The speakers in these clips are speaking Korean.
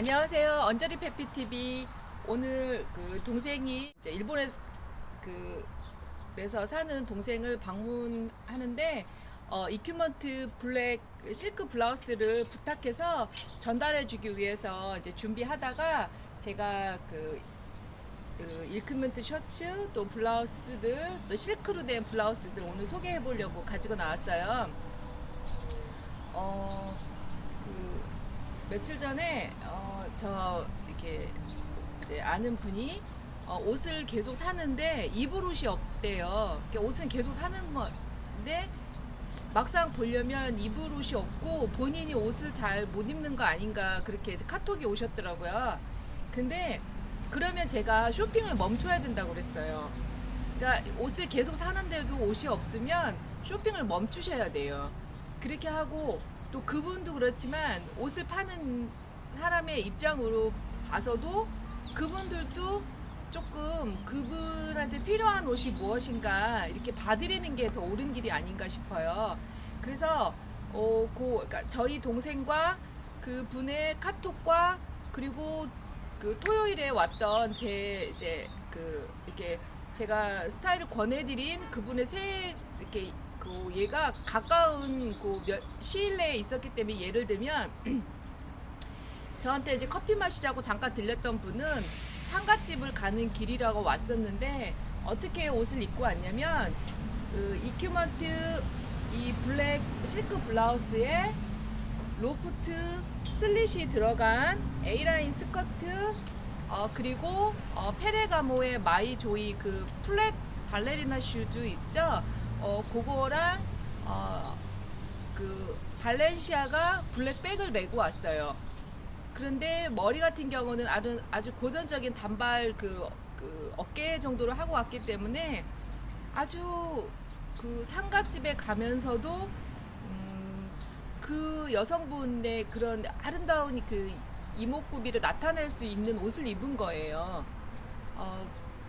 안녕하세요. 언저리 페피TV. 오늘 동생이 이제 일본에 그래서 사는 동생을 방문하는데 이큐먼트 블랙 실크 블라우스를 부탁해서 전달해주기 위해서 이제 준비하다가 제가 일크먼트 셔츠 또 블라우스들 또 실크로 된 블라우스들 오늘 소개해 보려고 가지고 나왔어요. 그 며칠 전에 저 이렇게 이제 아는 분이 옷을 계속 사는데 입을 옷이 없대요. 옷은 계속 사는 건데 막상 보려면 입을 옷이 없고 본인이 옷을 잘 못 입는 거 아닌가 그렇게 이제 카톡이 오셨더라고요. 근데 그러면 제가 쇼핑을 멈춰야 된다고 그랬어요. 그러니까 옷을 계속 사는데도 옷이 없으면 쇼핑을 멈추셔야 돼요. 그렇게 하고 또 그분도 그렇지만 옷을 파는 사람의 입장으로 봐서도 그분들도 조금 그분한테 필요한 옷이 무엇인가 이렇게 봐드리는 게 더 옳은 길이 아닌가 싶어요. 그래서 그러니까 저희 동생과 그분의 카톡과 그리고 그 토요일에 왔던 제 이제 이렇게 제가 스타일을 권해드린 그분의 이렇게 얘가 가까운 시일 내에 있었기 때문에 예를 들면 저한테 이제 커피 마시자고 잠깐 들렸던 분은 상갓집을 가는 길이라고 왔었는데 어떻게 옷을 입고 왔냐면 이큐먼트 이 블랙 실크 블라우스에 로프트 슬릿이 들어간 A라인 스커트 그리고 페레가모의 마이 조이 그 플랫 발레리나 슈즈 있죠? 그거랑 그 발렌시아가 블랙백을 메고 왔어요. 그런데 머리 같은 경우는 아주 고전적인 단발 어깨 정도로 하고 왔기 때문에 아주 그 상가집에 가면서도 그 여성분의 그런 아름다운 그 이목구비를 나타낼 수 있는 옷을 입은 거예요.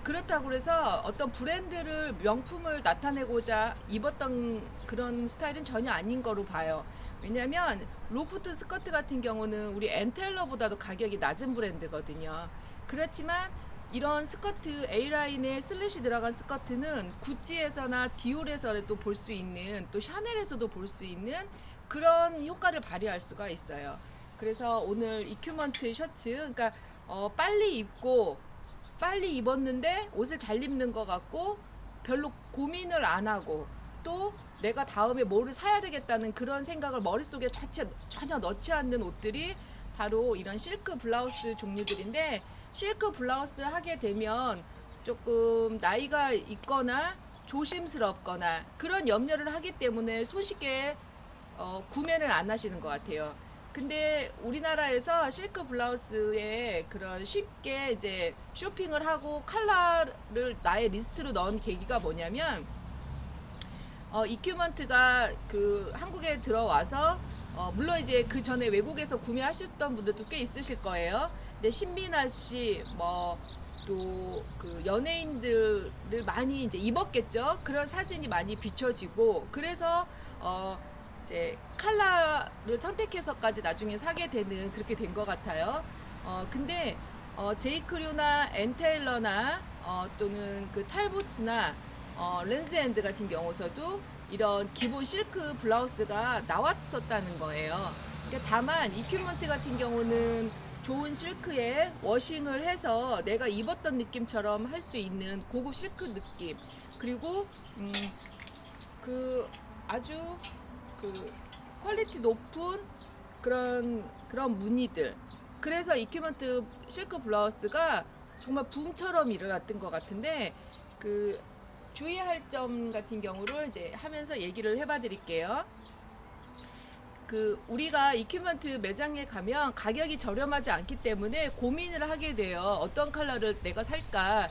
그렇다고 해서 어떤 브랜드를 명품을 나타내고자 입었던 그런 스타일은 전혀 아닌 거로 봐요. 왜냐면 로프트 스커트 같은 경우는 우리 엔텔러보다도 가격이 낮은 브랜드거든요. 그렇지만 이런 스커트 A라인에 슬릿이 들어간 스커트는 구찌에서나 디올에서도 볼 수 있는 또 샤넬에서도 볼 수 있는 그런 효과를 발휘할 수가 있어요. 그래서 오늘 이큐먼트 셔츠 그러니까 빨리 입고 빨리 입었는데 옷을 잘 입는 것 같고 별로 고민을 안 하고 또 내가 다음에 뭐를 사야 되겠다는 그런 생각을 머릿속에 전혀 넣지 않는 옷들이 바로 이런 실크 블라우스 종류들인데 실크 블라우스 하게 되면 조금 나이가 있거나 조심스럽거나 그런 염려를 하기 때문에 손쉽게 구매를 안 하시는 것 같아요. 근데 우리나라에서 실크 블라우스에 그런 쉽게 이제 쇼핑을 하고 컬러를 나의 리스트로 넣은 계기가 뭐냐면 이큐먼트가 한국에 들어와서 물론 이제 그 전에 외국에서 구매하셨던 분들도 꽤 있으실 거예요. 근데 신비나 씨 또 연예인들을 많이 이제 입었겠죠. 그런 사진이 많이 비춰지고 그래서 이제 컬러를 선택해서까지 나중에 사게 되는 그렇게 된 것 같아요. 근데 제이크류나 엔테일러나 또는 탈보츠나 렌즈엔드 같은 경우서도 이런 기본 실크 블라우스가 나왔었다는 거예요. 그러니까 다만 이큐먼트 같은 경우는 좋은 실크에 워싱을 해서 내가 입었던 느낌처럼 할 수 있는 고급 실크 느낌 그리고 아주 퀄리티 높은 그런 무늬들 그래서 이큐먼트 실크 블라우스가 정말 붐처럼 일어났던 것 같은데 주의할 점 같은 경우를 이제 하면서 얘기를 해봐 드릴게요. 우리가 이큐먼트 매장에 가면 가격이 저렴하지 않기 때문에 고민을 하게 돼요. 어떤 컬러를 내가 살까.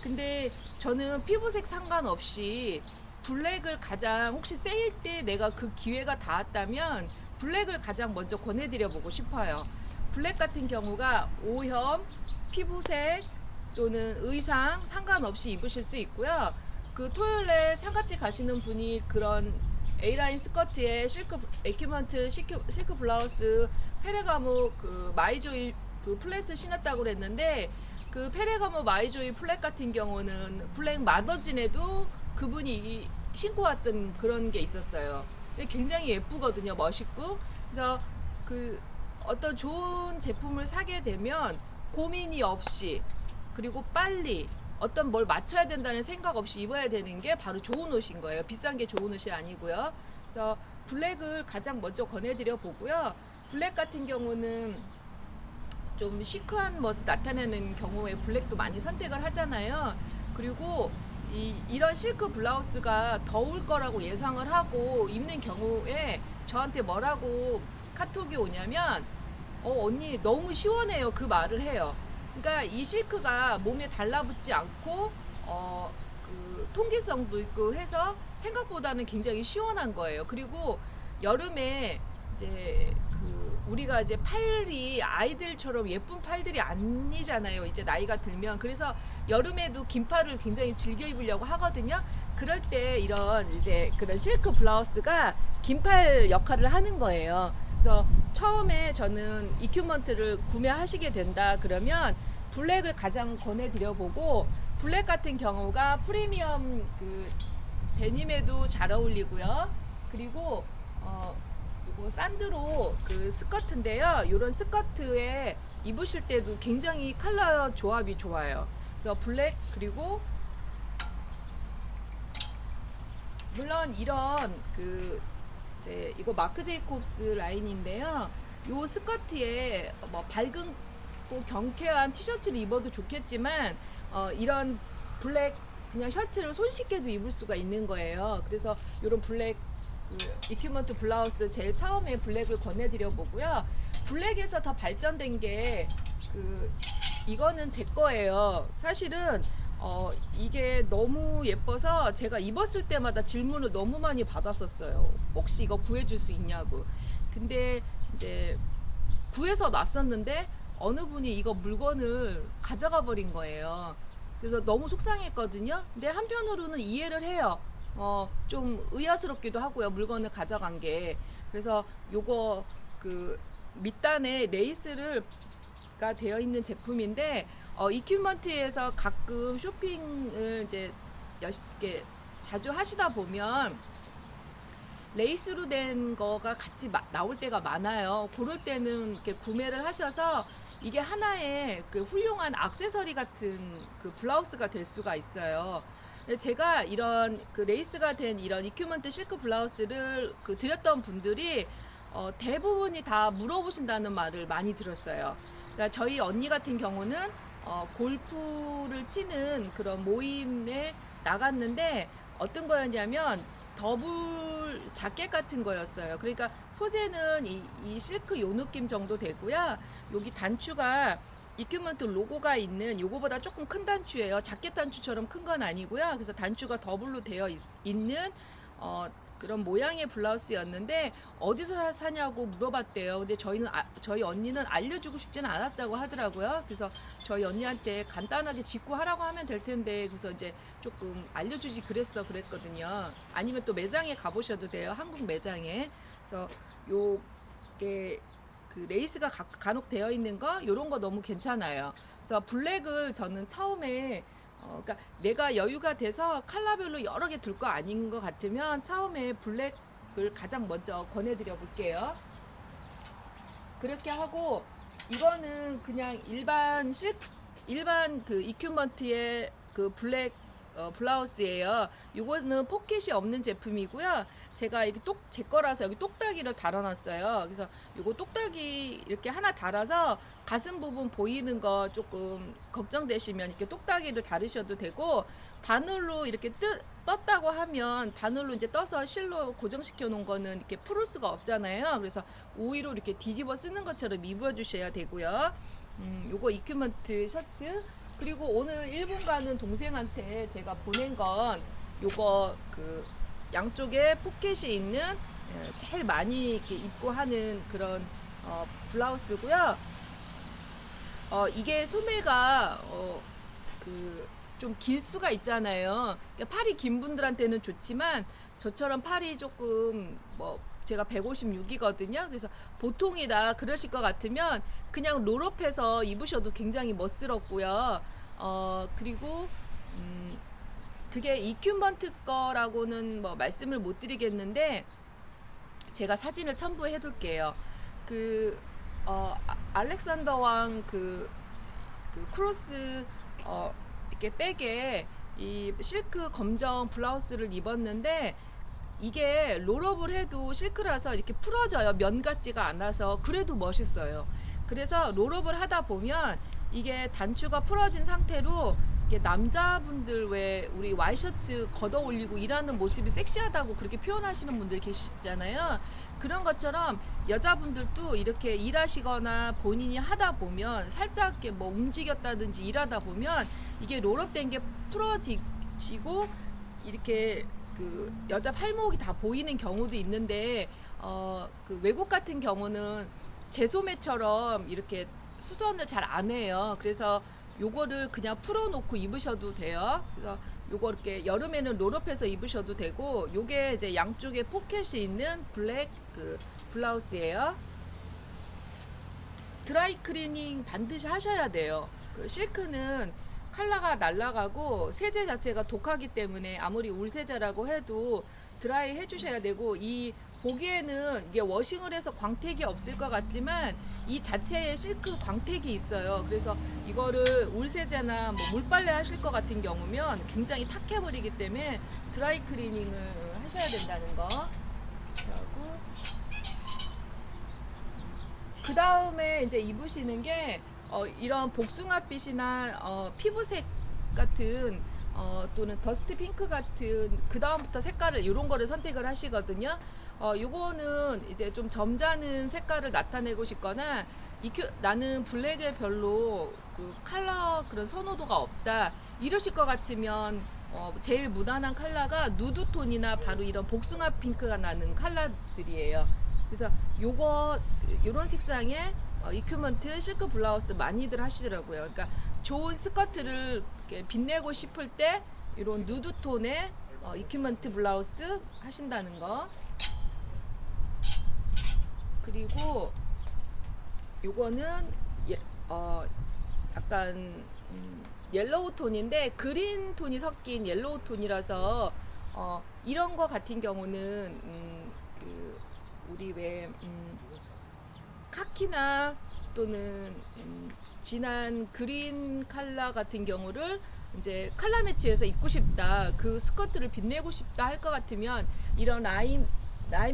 근데 저는 피부색 상관없이 블랙을 가장 혹시 세일 때 내가 그 기회가 닿았다면 블랙을 가장 먼저 권해드려 보고 싶어요. 블랙 같은 경우가 오염, 피부색 또는 의상 상관없이 입으실 수 있고요. 토요일에 상가집 가시는 분이 그런 A라인 스커트에 이큐먼트 실크 블라우스 페레가모 마이조이 그 플랫을 신었다고 그랬는데 그 페레가모 마이조이 플랫 같은 경우는 블랙 마더진에도 그분이 신고 왔던 그런 게 있었어요. 굉장히 예쁘거든요. 멋있고. 그래서 그 어떤 좋은 제품을 사게 되면 고민이 없이 그리고 빨리 어떤 뭘 맞춰야 된다는 생각 없이 입어야 되는 게 바로 좋은 옷인 거예요. 비싼 게 좋은 옷이 아니고요. 그래서 블랙을 가장 먼저 권해드려 보고요. 블랙 같은 경우는 좀 시크한 멋을 나타내는 경우에 블랙도 많이 선택을 하잖아요. 그리고 이런 실크 블라우스가 더울 거라고 예상을 하고 입는 경우에 저한테 뭐라고 카톡이 오냐면 언니 너무 시원해요, 그 말을 해요. 그러니까 이 실크가 몸에 달라붙지 않고 그 통기성도 있고 해서 생각보다는 굉장히 시원한 거예요. 그리고 여름에 이제 그 우리가 이제 팔이 아이들처럼 예쁜 팔들이 아니잖아요. 이제 나이가 들면. 그래서 여름에도 긴 팔을 굉장히 즐겨 입으려고 하거든요. 그럴 때 이런 이제 그런 실크 블라우스가 긴 팔 역할을 하는 거예요. 그래서 처음에 저는 이큐먼트를 구매하시게 된다 그러면 블랙을 가장 권해드려보고, 블랙 같은 경우가 프리미엄 그 데님에도 잘 어울리고요. 그리고 요거 산드로 그 스커트인데요. 이런 스커트에 입으실 때도 굉장히 컬러 조합이 좋아요. 그래서 블랙, 그리고 물론 이런 그 이제 이거 마크 제이콥스 라인인데요. 요 스커트에 뭐 밝은 경쾌한 티셔츠를 입어도 좋겠지만 이런 블랙 그냥 셔츠를 손쉽게도 입을 수가 있는 거예요. 그래서 이런 블랙 그 이큐먼트 블라우스 제일 처음에 블랙을 권해드려 보고요. 블랙에서 더 발전된 게 그 이거는 제 거예요. 사실은 이게 너무 예뻐서 제가 입었을 때마다 질문을 너무 많이 받았었어요. 혹시 이거 구해줄 수 있냐고. 근데 이제 구해서 놨었는데 어느 분이 이거 물건을 가져가 버린 거예요. 그래서 너무 속상했거든요. 근데 한편으로는 이해를 해요. 좀 의아스럽기도 하고요. 물건을 가져간 게. 그래서 요거 그 밑단에 레이스가 되어 있는 제품인데 이큐먼트에서 가끔 쇼핑을 이제 이렇게 자주 하시다 보면 레이스로 된 거가 같이 나올 때가 많아요. 그럴 때는 이렇게 구매를 하셔서 이게 하나의 그 훌륭한 액세서리 같은 그 블라우스가 될 수가 있어요. 제가 이런 그 레이스가 된 이런 이큐먼트 실크 블라우스를 그 드렸던 분들이 대부분이 다 물어보신다는 말을 많이 들었어요. 그러니까 저희 언니 같은 경우는 골프를 치는 그런 모임에 나갔는데 어떤 거였냐면 더블 자켓 같은 거였어요. 그러니까 소재는 이 실크 요 느낌 정도 되고요. 여기 단추가 이큐먼트 로고가 있는 요거보다 조금 큰 단추예요. 자켓 단추처럼 큰 건 아니고요. 그래서 단추가 더블로 되어 있는 그런 모양의 블라우스였는데 어디서 사냐고 물어봤대요. 근데 저희 언니는 알려주고 싶지는 않았다고 하더라고요. 그래서 저희 언니한테 간단하게 직구하라고 하면 될 텐데, 그래서 이제 조금 알려주지 그랬거든요. 아니면 또 매장에 가보셔도 돼요. 한국 매장에. 그래서 요게 그 레이스가 간혹 되어 있는 거, 요런 거 너무 괜찮아요. 그래서 블랙을 저는 처음에 그러니까 내가 여유가 돼서 컬러별로 여러 개 둘 거 아닌 것 같으면 처음에 블랙을 가장 먼저 권해드려 볼게요. 그렇게 하고, 이거는 그냥 일반 그 이큐먼트의 그 블랙 블라우스예요. 이거는 포켓이 없는 제품이고요. 제가 이게 제 거라서 여기 똑딱이를 달아놨어요. 그래서 이거 똑딱이 이렇게 하나 달아서 가슴 부분 보이는 거 조금 걱정되시면 이렇게 똑딱이를 달으셔도 되고, 바늘로 이렇게 떴다고 하면 바늘로 이제 떠서 실로 고정시켜 놓은 거는 이렇게 풀을 수가 없잖아요. 그래서 우위로 이렇게 뒤집어 쓰는 것처럼 입어 주셔야 되고요. 요거 이큐먼트 셔츠. 그리고 오늘 일본 가는 동생한테 제가 보낸 건 요거 그 양쪽에 포켓이 있는 제일 많이 이렇게 입고 하는 그런 블라우스고요. 이게 소매가 그 좀 길 수가 있잖아요. 그러니까 팔이 긴 분들한테는 좋지만 저처럼 팔이 조금 뭐 제가 156이거든요. 그래서 보통이다 그러실 것 같으면 그냥 롤업해서 입으셔도 굉장히 멋스럽고요. 그리고 그게 이큐먼트 거라고는 뭐 말씀을 못 드리겠는데 제가 사진을 첨부해 둘게요. 그 알렉산더 왕 그 크로스 이렇게 백에 이 실크 검정 블라우스를 입었는데 이게 롤업을 해도 실크라서 이렇게 풀어져요. 면 같지가 않아서. 그래도 멋있어요. 그래서 롤업을 하다 보면 이게 단추가 풀어진 상태로 이게 남자분들 왜 우리 와이셔츠 걷어 올리고 일하는 모습이 섹시하다고 그렇게 표현하시는 분들 계시잖아요. 그런 것처럼 여자분들도 이렇게 일하시거나 본인이 하다 보면 살짝 이렇게 뭐 움직였다든지 일하다 보면 이게 롤업된 게 풀어지고 이렇게 그 여자 팔목이 다 보이는 경우도 있는데 그 외국 같은 경우는 제소매처럼 이렇게 수선을 잘 안 해요. 그래서 요거를 그냥 풀어놓고 입으셔도 돼요. 그래서 요거 이렇게 여름에는 롤업해서 입으셔도 되고, 요게 이제 양쪽에 포켓이 있는 블랙 그 블라우스예요. 드라이 클리닝 반드시 하셔야 돼요. 그 실크는 컬러가 날아가고 세제 자체가 독하기 때문에 아무리 울 세제라고 해도 드라이 해주셔야 되고, 이 보기에는 이게 워싱을 해서 광택이 없을 것 같지만 이 자체에 실크 광택이 있어요. 그래서 이거를 울 세제나 뭐 물빨래 하실 것 같은 경우면 굉장히 탁해버리기 때문에 드라이 클리닝을 하셔야 된다는 거. 그리고 그 다음에 이제 입으시는 게 이런 복숭아빛이나 피부색 같은 또는 더스트 핑크 같은 그 다음부터 색깔을 이런 거를 선택을 하시거든요. 요거는 이제 좀 점잖은 색깔을 나타내고 싶거나 나는 블랙에 별로 그 컬러 그런 선호도가 없다 이러실 것 같으면 제일 무난한 컬러가 누드톤이나 바로 이런 복숭아 핑크가 나는 컬러들이에요. 그래서 요런 색상의 이큐먼트 실크 블라우스 많이들 하시더라고요. 그러니까 좋은 스커트를 이렇게 빛내고 싶을 때 이런 누드톤의 이큐먼트 블라우스 하신다는 거. 그리고 요거는 약간 옐로우 톤인데 그린 톤이 섞인 옐로우 톤이라서 이런 거 같은 경우는 그 우리 왜 카키나 또는 진한 그린 컬러 같은 경우를 이제 컬러 매치해서 입고 싶다, 그 스커트를 빛내고 싶다 할 것 같으면 이런 라임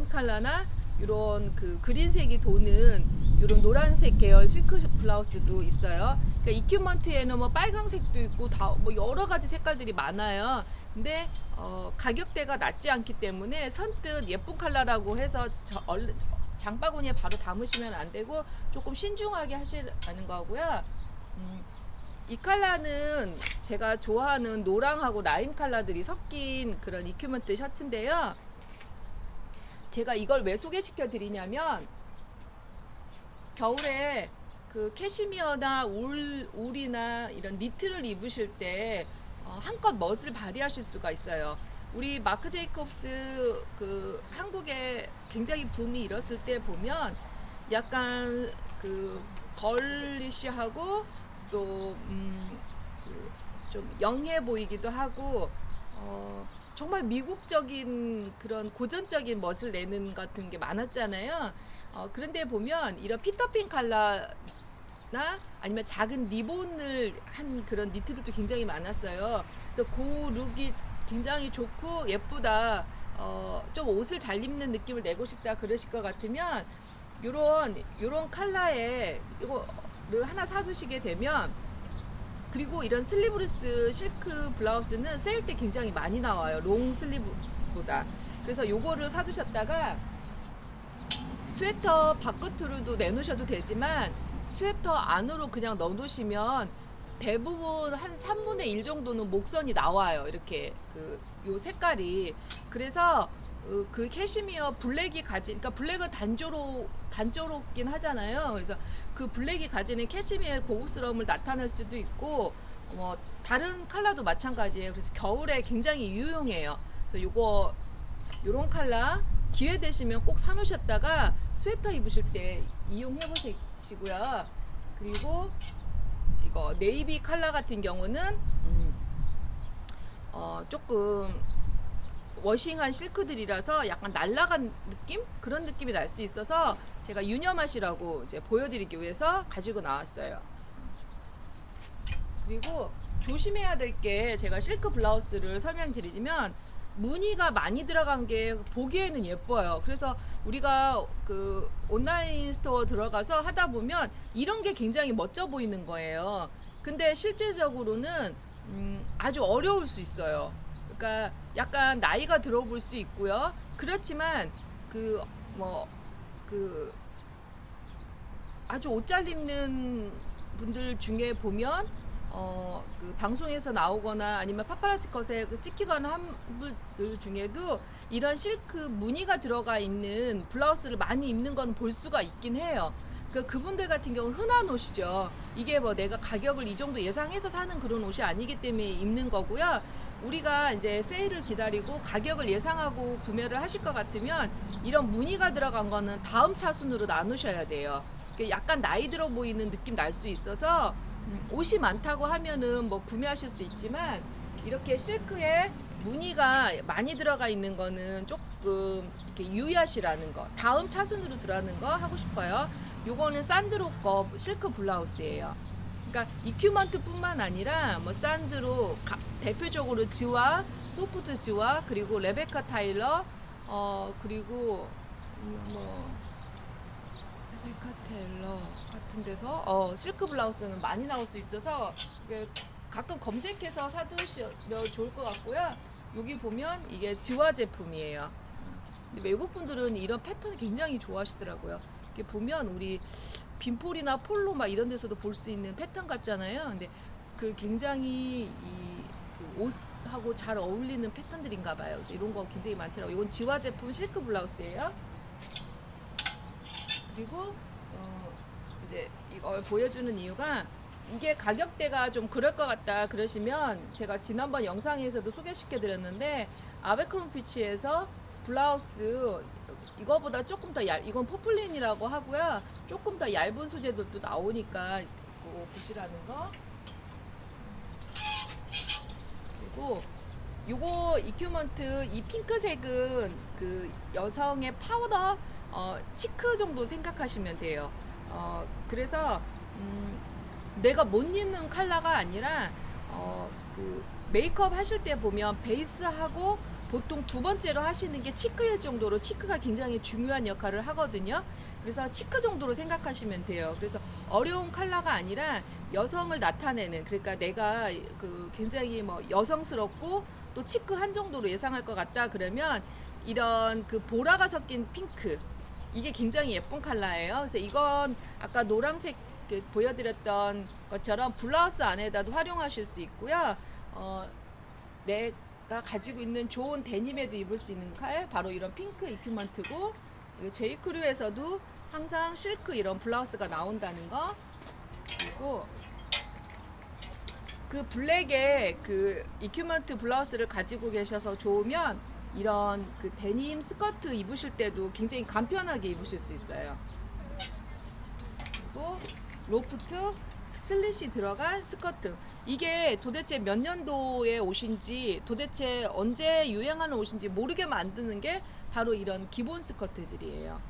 컬러나 이런 그 그린색이 도는 이런 노란색 계열 실크 블라우스도 있어요. 그러니까 이큐먼트에는 뭐 빨강색도 있고 다 뭐 여러 가지 색깔들이 많아요. 근데 가격대가 낮지 않기 때문에 선뜻 예쁜 컬러라고 해서 장바구니에 바로 담으시면 안 되고 조금 신중하게 하시라는 거고요. 이 컬러는 제가 좋아하는 노랑하고 라임 컬러들이 섞인 그런 이큐먼트 셔츠인데요. 제가 이걸 왜 소개시켜 드리냐면 겨울에 그 캐시미어나 울이나 이런 니트를 입으실 때 한껏 멋을 발휘하실 수가 있어요. 우리 마크 제이콥스 그 한국에 굉장히 붐이 일었을 때 보면 약간 그 걸리시하고 또 좀 영해 보이기도 하고 정말 미국적인 그런 고전적인 멋을 내는 같은 게 많았잖아요. 그런데 보면 이런 피터핀 컬러나 아니면 작은 리본을 한 그런 니트들도 굉장히 많았어요. 그래서 그 룩이 굉장히 좋고 예쁘다, 좀 옷을 잘 입는 느낌을 내고 싶다 그러실 것 같으면 요런 컬러에 이거를 하나 사두시게 되면, 그리고 이런 슬리브리스 실크 블라우스는 세일 때 굉장히 많이 나와요, 롱 슬리브보다. 그래서 요거를 사두셨다가 스웨터 바깥으로도 내놓으셔도 되지만 스웨터 안으로 그냥 넣어놓으시면 대부분 한 3분의 1 정도는 목선이 나와요. 이렇게 요 색깔이. 그래서 그 캐시미어 블랙이 그러니까 블랙은 단조롭긴 하잖아요. 그래서 그 블랙이 가지는 캐시미어의 고급스러움을 나타낼 수도 있고, 다른 컬러도 마찬가지예요. 그래서 겨울에 굉장히 유용해요. 그래서 요런 컬러 기회 되시면 꼭 사놓으셨다가 스웨터 입으실 때 이용해 보시고요. 그리고 이거 네이비 컬러 같은 경우는 조금 워싱한 실크들이라서 약간 날라간 느낌? 그런 느낌이 날 수 있어서 제가 유념하시라고 이제 보여드리기 위해서 가지고 나왔어요. 그리고 조심해야 될 게, 제가 실크 블라우스를 설명드리자면 무늬가 많이 들어간 게 보기에는 예뻐요. 그래서 우리가 그 온라인 스토어 들어가서 하다 보면 이런 게 굉장히 멋져 보이는 거예요. 근데 실제적으로는 아주 어려울 수 있어요. 그러니까 약간 나이가 들어 볼 수 있고요. 그렇지만 그 그 아주 옷 잘 입는 분들 중에 보면 그 방송에서 나오거나 아니면 파파라치 컷에 찍히거나 한 분들 중에도 이런 실크 무늬가 들어가 있는 블라우스를 많이 입는 건 볼 수가 있긴 해요. 그분들 같은 경우는 흔한 옷이죠. 이게 뭐 내가 가격을 이 정도 예상해서 사는 그런 옷이 아니기 때문에 입는 거고요. 우리가 이제 세일을 기다리고 가격을 예상하고 구매를 하실 것 같으면 이런 무늬가 들어간 거는 다음 차순으로 나누셔야 돼요. 약간 나이 들어 보이는 느낌 날 수 있어서 옷이 많다고 하면은 뭐 구매하실 수 있지만 이렇게 실크에 무늬가 많이 들어가 있는 거는 조금 이렇게 유의하시라는 거, 다음 차순으로 들어가는 거 하고 싶어요. 요거는 산드로 거 실크 블라우스예요. 그러니까 이큐먼트 뿐만 아니라 뭐 산드로 대표적으로 지와, 소프트 지와, 그리고 레베카 타일러, 그리고 뭐 레베카 테일러 같은 데서 실크 블라우스는 많이 나올 수 있어서 가끔 검색해서 사두시면 좋을 것 같고요. 여기 보면 이게 지와 제품이에요. 근데 외국 분들은 이런 패턴 굉장히 좋아하시더라고요. 이렇게 보면 우리 빈폴이나 폴로 막 이런 데서도 볼 수 있는 패턴 같잖아요. 근데 그 굉장히 그 옷하고 잘 어울리는 패턴들인가 봐요. 그래서 이런 거 굉장히 많더라고요. 이건 지와 제품 실크 블라우스예요. 그리고 이제 이걸 보여주는 이유가, 이게 가격대가 좀 그럴 것 같다 그러시면 제가 지난번 영상에서도 소개시켜 드렸는데 아베크롬피치에서 블라우스 이거보다 조금 더 이건 포플린이라고 하고요. 조금 더 얇은 소재들도 나오니까 꼭 보시라는 거. 그리고 요거 이큐먼트 이 핑크색은 그 여성의 파우더 치크 정도 생각하시면 돼요. 그래서 내가 못 입는 컬러가 아니라 그 메이크업 하실 때 보면 베이스하고 보통 두 번째로 하시는 게 치크일 정도로, 치크가 굉장히 중요한 역할을 하거든요. 그래서 치크 정도로 생각하시면 돼요. 그래서 어려운 컬러가 아니라 여성을 나타내는, 그러니까 내가 그 굉장히 뭐 여성스럽고 또 치크한 정도로 예상할 것 같다 그러면 이런 그 보라가 섞인 핑크, 이게 굉장히 예쁜 컬러예요. 그래서 이건 아까 노란색 그 보여드렸던 것처럼 블라우스 안에다도 활용하실 수 있고요. 내가 가지고 있는 좋은 데님에도 입을 수 있는 칼, 바로 이런 핑크 이큐먼트고, 제이크루에서도 항상 실크 이런 블라우스가 나온다는 거. 그리고 그 블랙의 그 이큐먼트 블라우스를 가지고 계셔서 좋으면 이런 그 데님 스커트 입으실 때도 굉장히 간편하게 입으실 수 있어요. 그리고 로프트 슬릿이 들어간 스커트, 이게 도대체 몇 년도의 옷인지, 도대체 언제 유행하는 옷인지 모르게 만드는 게 바로 이런 기본 스커트들이에요.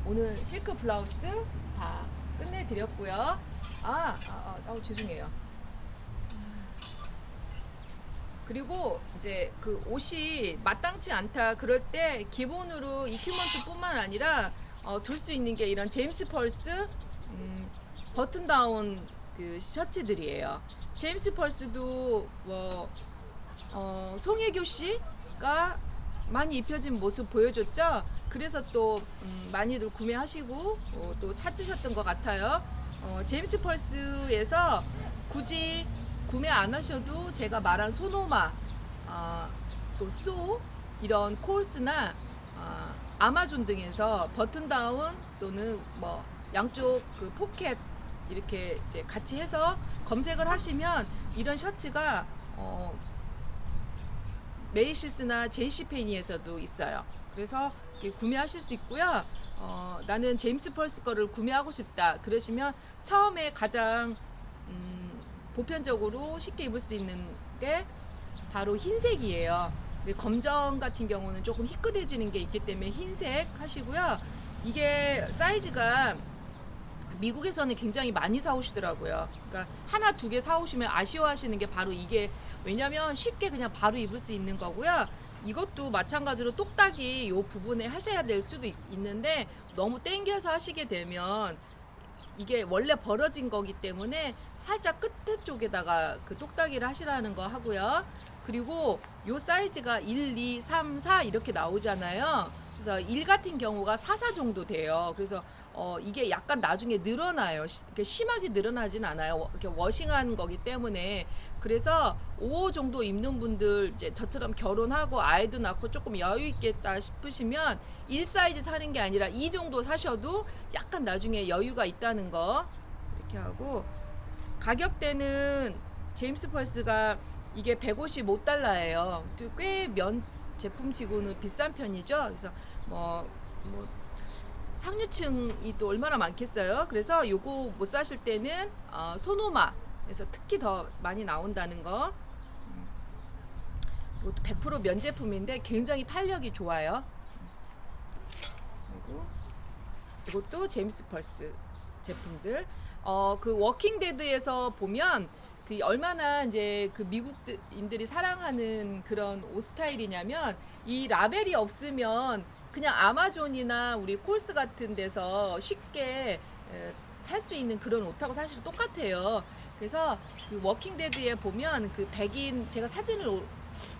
오늘 실크 블라우스 다 끝내드렸고요. 죄송해요. 그리고 이제 그 옷이 마땅치 않다 그럴 때 기본으로 이큐먼트 뿐만 아니라 둘 수 있는 게 이런 제임스 펄스 버튼 다운 그 셔츠들이에요. 제임스 펄스도 뭐 송혜교 씨가 많이 입혀진 모습 보여줬죠. 그래서 또 많이들 구매하시고 또 찾으셨던 것 같아요. 제임스 펄스에서 굳이 구매 안 하셔도 제가 말한 소노마, 또 소, 이런 콜스나 아마존 등에서 버튼 다운 또는 뭐 양쪽 그 포켓 이렇게 이제 같이 해서 검색을 하시면 이런 셔츠가 메이시스나 JC페니에서도 있어요. 그래서 구매하실 수 있고요. 나는 제임스 펄스 거를 구매하고 싶다 그러시면 처음에 가장 보편적으로 쉽게 입을 수 있는 게 바로 흰색이에요. 검정 같은 경우는 조금 희끗해지는 게 있기 때문에 흰색 하시고요. 이게 사이즈가 미국에서는 굉장히 많이 사오시더라고요. 그러니까 하나 두 개 사오시면 아쉬워하시는 게 바로 이게, 왜냐면 쉽게 그냥 바로 입을 수 있는 거고요. 이것도 마찬가지로 똑딱이 요 부분에 하셔야 될 수도 있는데 너무 땡겨서 하시게 되면 이게 원래 벌어진 거기 때문에 살짝 끝에 쪽에다가 그 똑딱이를 하시라는 거 하고요. 그리고 요 사이즈가 1, 2, 3, 4 이렇게 나오잖아요. 그래서 1 같은 경우가 4, 4 정도 돼요. 그래서 이게 약간 나중에 늘어나요. 이렇게 심하게 늘어나진 않아요. 이렇게 워싱한 거기 때문에. 그래서 5호 정도 입는 분들, 이제 저처럼 결혼하고 아이도 낳고 조금 여유 있겠다 싶으시면 1 사이즈 사는 게 아니라 2 정도 사셔도 약간 나중에 여유가 있다는 거. 이렇게 하고, 가격대는 제임스 펄스가 이게 155달러예요. 꽤 면 제품치고는 비싼 편이죠. 그래서 뭐 상류층이 또 얼마나 많겠어요. 그래서 요거 못 사실 때는 소노마에서 특히 더 많이 나온다는 거. 이것도 100% 면제품인데 굉장히 탄력이 좋아요. 그리고 이것도 제임스 펄스 제품들. 그 워킹 데드에서 보면 그 얼마나 이제 그 미국인들이 사랑하는 그런 옷 스타일이냐면, 이 라벨이 없으면 그냥 아마존이나 우리 콜스 같은 데서 쉽게 살 수 있는 그런 옷하고 사실 똑같아요. 그래서 그 워킹 데드에 보면 그 백인, 제가 사진을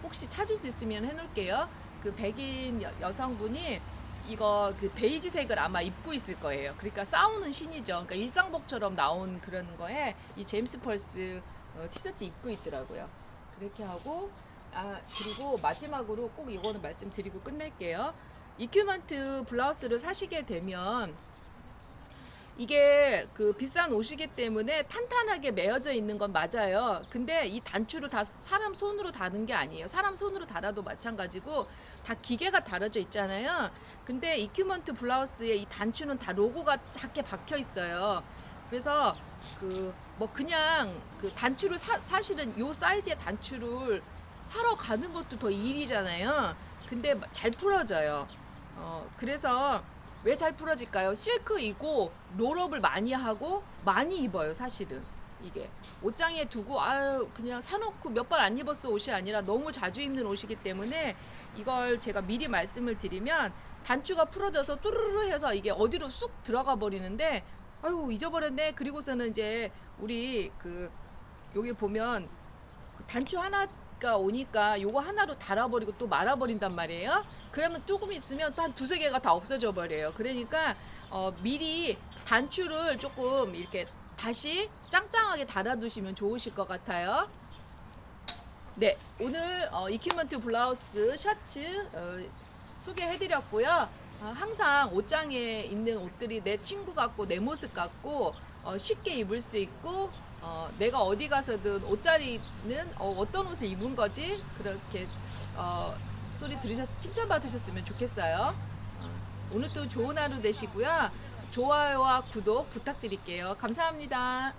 혹시 찾을 수 있으면 해놓을게요. 그 백인 여성분이 이거 그 베이지색을 아마 입고 있을 거예요. 그러니까 싸우는 신이죠. 그러니까 일상복처럼 나온 그런 거에 이 제임스 펄스 티셔츠 입고 있더라고요. 그렇게 하고, 그리고 마지막으로 꼭 이거는 말씀드리고 끝낼게요. 이큐먼트 블라우스를 사시게 되면 이게 그 비싼 옷이기 때문에 탄탄하게 매어져 있는 건 맞아요. 근데 이 단추를 다 사람 손으로 다는 게 아니에요. 사람 손으로 달아도 마찬가지고 다 기계가 달아져 있잖아요. 근데 이큐먼트 블라우스에 이 단추는 다 로고가 작게 박혀 있어요. 그래서 그냥 그 단추를 사실은 요 사이즈의 단추를 사러 가는 것도 더 일이잖아요. 근데 잘 풀어져요. 그래서 왜 잘 풀어질까요? 실크이고 롤업을 많이 하고 많이 입어요. 사실은 이게 옷장에 두고 그냥 사놓고 몇 번 안 입었어 옷이 아니라 너무 자주 입는 옷이기 때문에, 이걸 제가 미리 말씀을 드리면 단추가 풀어져서 뚜루루루 해서 이게 어디로 쑥 들어가 버리는데, 잊어버렸네. 그리고서는 이제 우리 여기 보면 단추 하나가 오니까 요거 하나로 달아버리고 또 말아버린단 말이에요. 그러면 조금 있으면 또 한 두세 개가 다 없어져 버려요. 그러니까 미리 단추를 조금 이렇게 다시 짱짱하게 달아두시면 좋으실 것 같아요. 네, 오늘 이큐먼트 블라우스 셔츠 소개해드렸고요. 항상 옷장에 있는 옷들이 내 친구 같고 내 모습 같고 쉽게 입을 수 있고, 내가 어디 가서든 옷자리는 어떤 옷을 입은 거지, 그렇게 소리 칭찬 받으셨으면 좋겠어요. 오늘 또 좋은 하루 되시고요. 좋아요와 구독 부탁드릴게요. 감사합니다.